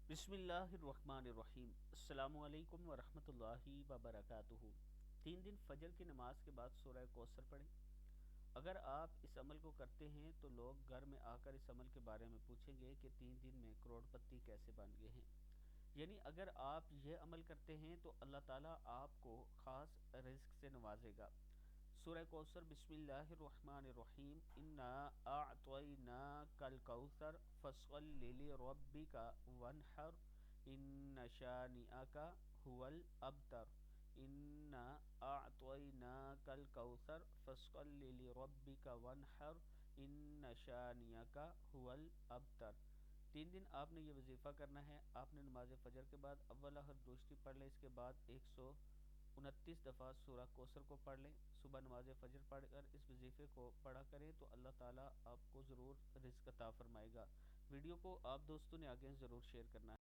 بسم اللہ الرحمن الرحیم۔ السلام علیکم ورحمۃ اللہ وبرکاتہ۔ 3 دن فجر کی نماز کے بعد سورہ کوثر پڑھیں۔ اگر آپ اس عمل کو کرتے ہیں تو لوگ گھر میں آ کر اس عمل کے بارے میں پوچھیں گے کہ 3 دن میں کروڑ پتی کیسے بن گئے ہیں۔ یعنی اگر آپ یہ عمل کرتے ہیں تو اللہ تعالیٰ آپ کو خاص رزق سے نوازے گا۔ سورہ کوثر، بسم اللہ الرحمن الرحیم۔ انا اعطیناک الکوثر فصل لربک وانحر ان شانئک هو الابتر۔ انا اعطیناک الکوثر فصل لربک وانحر ان شانئک هو الابتر۔ 3 دن آپ نے یہ وظیفہ کرنا ہے۔ آپ نے نماز فجر کے بعد اول ہر دوشتی پڑھ لیں، اس کے بعد 129 دفعہ سورہ کوثر کو پڑھ لیں۔ صبح نماز فجر پڑھ کر اس وظیفے کو پڑھا کریں تو اللہ تعالیٰ آپ کو ضرور رزق عطا فرمائے گا۔ ویڈیو کو آپ دوستوں نے آگے ضرور شیئر کرنا ہے۔